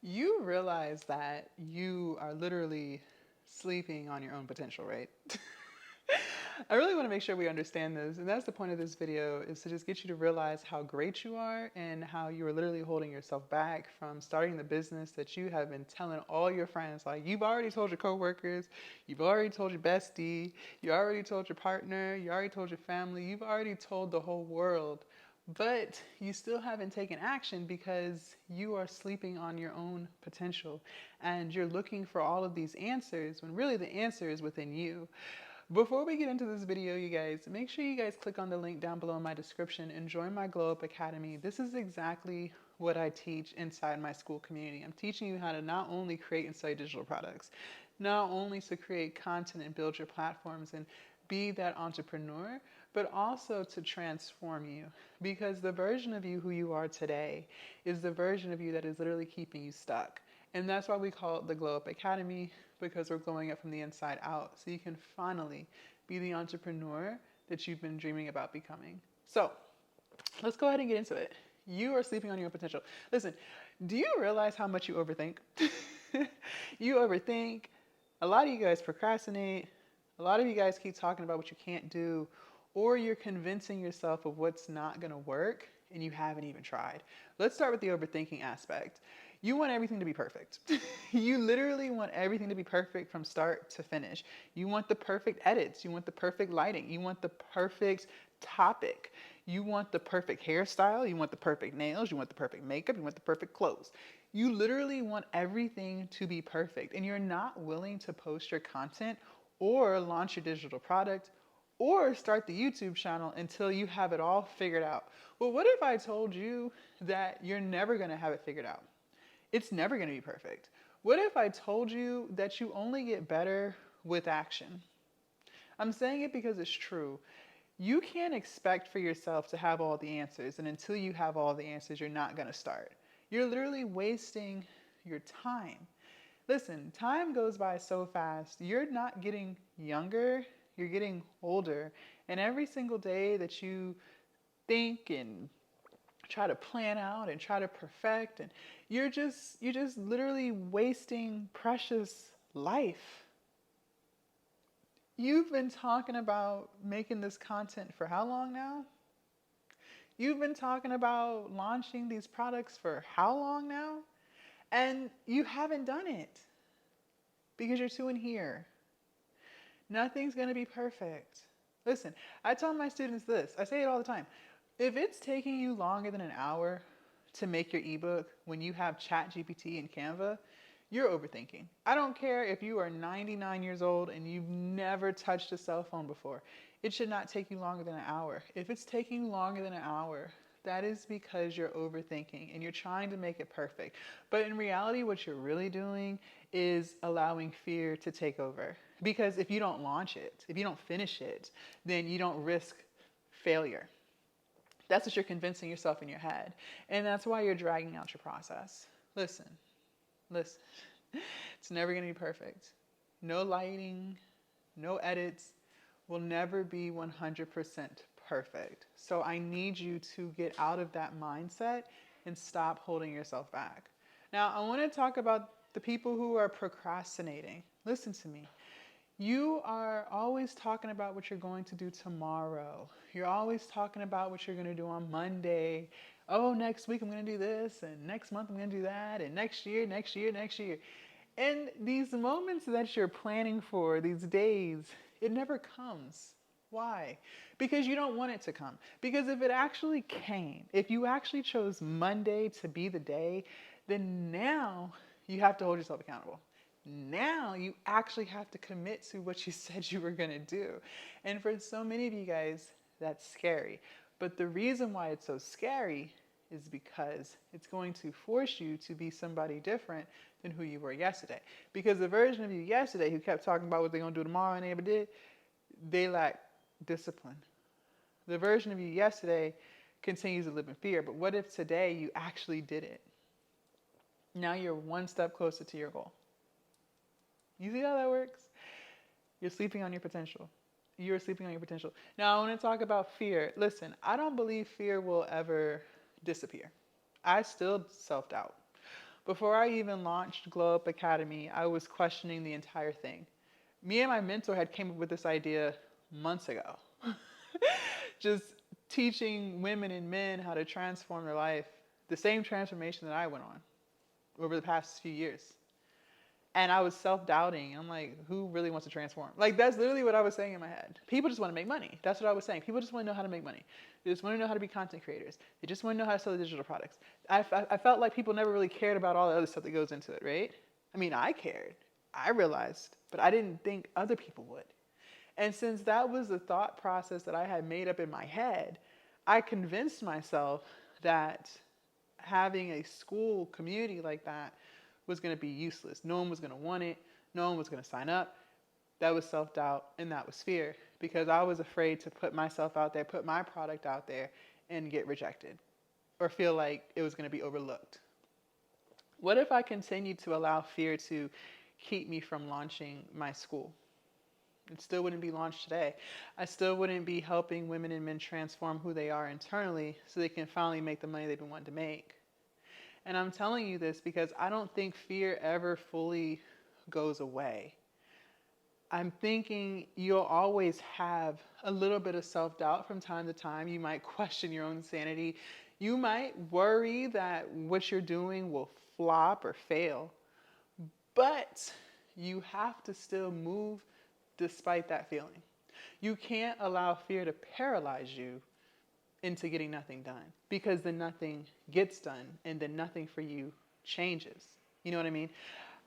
You realize that you are literally sleeping on your own potential, right? I really want to make sure we understand this, and that's the point of this video, is to just get you to realize how great you are and how you are literally holding yourself back from starting the business that you have been telling all your friends. Like, you've already told your coworkers, you've already told your bestie, you already told your partner, you already told your family, you've already told the whole world, but you still haven't taken action because you are sleeping on your own potential and you're looking for all of these answers when really the answer is within you. Before we get into this video, you guys, make sure you guys click on the link down below in my description and join my Glowup Academy. This is exactly what I teach inside my Skool community. I'm teaching you how to not only create and sell digital products, not only to create content and build your platforms and be that entrepreneur, but also to transform you. Because the version of you who you are today is the version of you that is literally keeping you stuck. And that's why we call it the Glowup Academy, because we're glowing up from the inside out. So you can finally be the entrepreneur that you've been dreaming about becoming. So let's go ahead and get into it. You are sleeping on your own potential. Listen, do you realize how much you overthink? You overthink. A lot of you guys procrastinate. A lot of you guys keep talking about what you can't do, or you're convincing yourself of what's not going to work and you haven't even tried. Let's start with the overthinking aspect. You want everything to be perfect. You literally want everything to be perfect from start to finish. You want the perfect edits. You want the perfect lighting. You want the perfect topic. You want the perfect hairstyle. You want the perfect nails. You want the perfect makeup. You want the perfect clothes. You literally want everything to be perfect, and you're not willing to post your content or launch your digital product or start the YouTube channel until you have it all figured out. Well, what if I told you that you're never going to have it figured out? It's never going to be perfect. What if I told you that you only get better with action? I'm saying it because it's true. You can't expect for yourself to have all the answers, and until you have all the answers, you're not going to start. You're literally wasting your time. Listen, time goes by so fast. You're not getting younger, you're getting older. And every single day that you think and try to plan out and try to perfect, and you're just literally wasting precious life. You've been talking about making this content for how long now? You've been talking about launching these products for how long now? And you haven't done it because you're too in here. Nothing's going to be perfect. Listen, I tell my students this. I say it all the time. If it's taking you longer than an hour to make your ebook when you have ChatGPT and Canva, you're overthinking. I don't care if you are 99 years old and you've never touched a cell phone before. It should not take you longer than an hour. If it's taking you longer than an hour, that is because you're overthinking and you're trying to make it perfect. But in reality, what you're really doing is allowing fear to take over. Because if you don't launch it, if you don't finish it, then you don't risk failure. That's what you're convincing yourself in your head. And that's why you're dragging out your process. Listen. It's never going to be perfect. No lighting, no edits will never be 100% perfect. So I need you to get out of that mindset and stop holding yourself back. Now, I want to talk about the people who are procrastinating. Listen to me. You are always talking about what you're going to do tomorrow. You're always talking about what you're going to do on Monday. Oh, next week I'm going to do this, and next month I'm going to do that, and next year. And these moments that you're planning for, these days, it never comes. Why? Because you don't want it to come. Because if it actually came, if you actually chose Monday to be the day, then now you have to hold yourself accountable. Now you actually have to commit to what you said you were going to do. And for so many of you guys, that's scary. But the reason why it's so scary is because it's going to force you to be somebody different than who you were yesterday. Because the version of you yesterday who kept talking about what they're going to do tomorrow and they never did, they lack discipline. The version of you yesterday continues to live in fear. But what if today you actually did it? Now you're one step closer to your goal. You see how that works? You're sleeping on your potential. You're sleeping on your potential. Now, I want to talk about fear. Listen, I don't believe fear will ever disappear. I still self-doubt. Before I even launched Glowup Academy, I was questioning the entire thing. Me and my mentor had came up with this idea months ago. Just teaching women and men how to transform their life, the same transformation that I went on over the past few years. And I was self-doubting. I'm like, who really wants to transform? Like, that's literally what I was saying in my head. People just want to make money. That's what I was saying. People just want to know how to make money. They just want to know how to be content creators. They just want to know how to sell digital products. I felt like people never really cared about all the other stuff that goes into it, right? I mean, I cared. I realized, but I didn't think other people would. And since that was the thought process that I had made up in my head, I convinced myself that having a school community like that was going to be useless. No one was going to want it. No one was going to sign up. That was self-doubt and that was fear, because I was afraid to put myself out there, put my product out there and get rejected or feel like it was going to be overlooked. What if I continued to allow fear to keep me from launching my school? It still wouldn't be launched today. I still wouldn't be helping women and men transform who they are internally so they can finally make the money they've been wanting to make. And I'm telling you this because I don't think fear ever fully goes away. I'm thinking you'll always have a little bit of self-doubt from time to time. You might question your own sanity. You might worry that what you're doing will flop or fail. But you have to still move despite that feeling. You can't allow fear to paralyze you into getting nothing done, because then nothing gets done and then nothing for you changes. You know what I mean?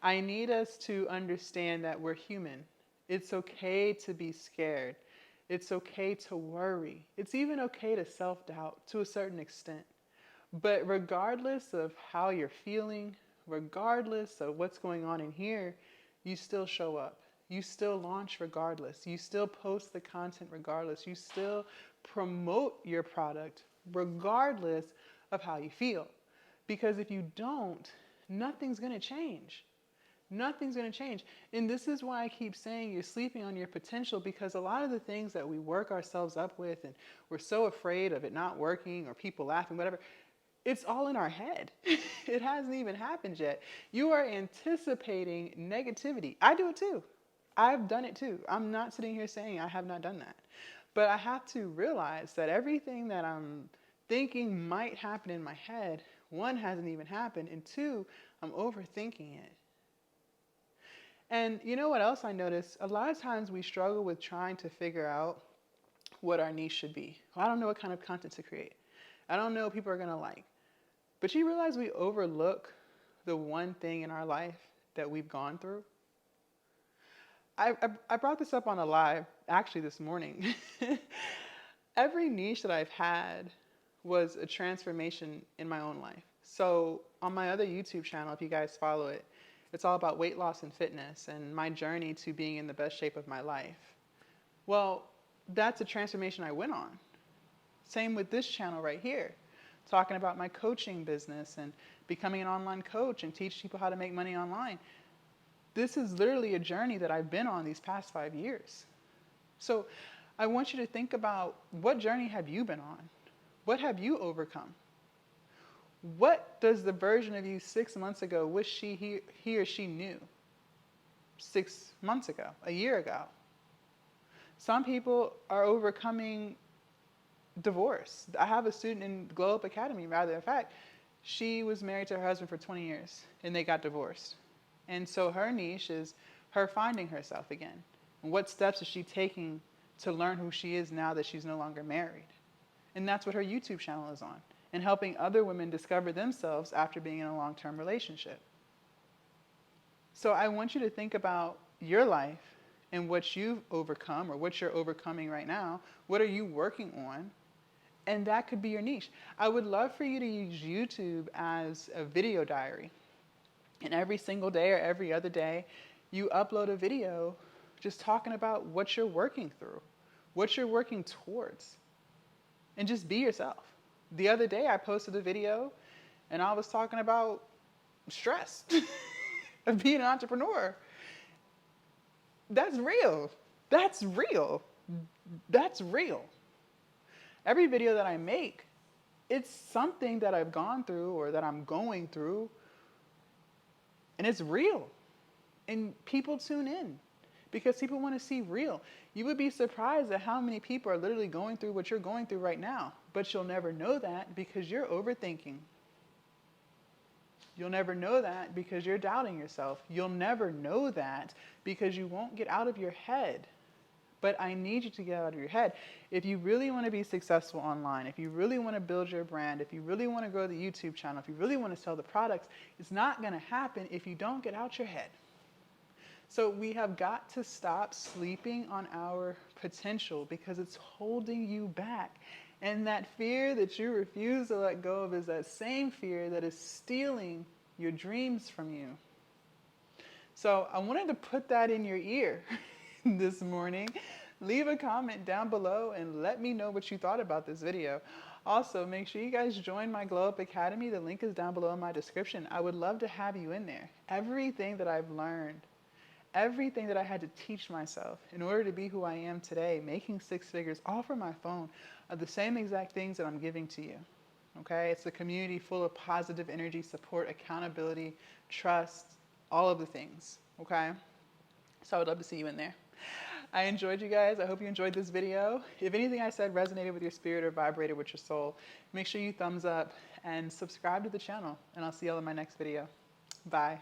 I need us to understand that we're human. It's okay to be scared. It's okay to worry. It's even okay to self-doubt to a certain extent. But regardless of how you're feeling, regardless of what's going on in here, you still show up. You still launch regardless. You still post the content regardless. You still promote your product regardless of how you feel. Because if you don't, nothing's going to change. Nothing's going to change. And this is why I keep saying you're sleeping on your potential, because a lot of the things that we work ourselves up with and we're so afraid of it not working or people laughing, whatever, it's all in our head. It hasn't even happened yet. You are anticipating negativity. I do it too. I've done it too. I'm not sitting here saying I have not done that. But I have to realize that everything that I'm thinking might happen in my head, one, hasn't even happened, and two, I'm overthinking it. And you know what else I noticed? A lot of times we struggle with trying to figure out what our niche should be. Well, I don't know what kind of content to create. I don't know what people are going to like. But you realize we overlook the one thing in our life that we've gone through? I brought this up on a live actually this morning. Every niche that I've had was a transformation in my own life. So on my other YouTube channel, if you guys follow it, it's all about weight loss and fitness and my journey to being in the best shape of my life. Well, that's a transformation I went on. Same with this channel right here, talking about my coaching business and becoming an online coach and teach people how to make money online. This is literally a journey that I've been on these past 5 years. So I want you to think about, what journey have you been on? What have you overcome? What does the version of you 6 months ago wish he or she knew 6 months ago, a year ago? Some people are overcoming divorce. I have a student in Glowup Academy, rather in fact, she was married to her husband for 20 years and they got divorced. And so her niche is her finding herself again. And what steps is she taking to learn who she is now that she's no longer married? And that's what her YouTube channel is on, and helping other women discover themselves after being in a long-term relationship. So I want you to think about your life and what you've overcome or what you're overcoming right now. What are you working on? And that could be your niche. I would love for you to use YouTube as a video diary. And every single day or every other day, you upload a video just talking about what you're working through, what you're working towards, and just be yourself. The other day, I posted a video and I was talking about stress of being an entrepreneur. That's real. That's real. That's real. Every video that I make, it's something that I've gone through or that I'm going through And it's real. And people tune in because people want to see real. You would be surprised at how many people are literally going through what you're going through right now. But you'll never know that because you're overthinking. You'll never know that because you're doubting yourself. You'll never know that because you won't get out of your head. But I need you to get out of your head. If you really want to be successful online, if you really want to build your brand, if you really want to grow the YouTube channel, if you really want to sell the products, it's not going to happen if you don't get out your head. So we have got to stop sleeping on our potential because it's holding you back. And that fear that you refuse to let go of is that same fear that is stealing your dreams from you. So I wanted to put that in your ear this morning. Leave a comment down below and let me know what you thought about this video. Also, make sure you guys join my Glowup Academy. The link is down below in my description. I would love to have you in there. Everything that I've learned, everything that I had to teach myself in order to be who I am today, making six figures, all from my phone, are the same exact things that I'm giving to you. Okay? It's a community full of positive energy, support, accountability, trust, all of the things. Okay? So I would love to see you in there. I enjoyed you guys. I hope you enjoyed this video. If anything I said resonated with your spirit or vibrated with your soul, make sure you thumbs up and subscribe to the channel. And I'll see y'all in my next video. Bye.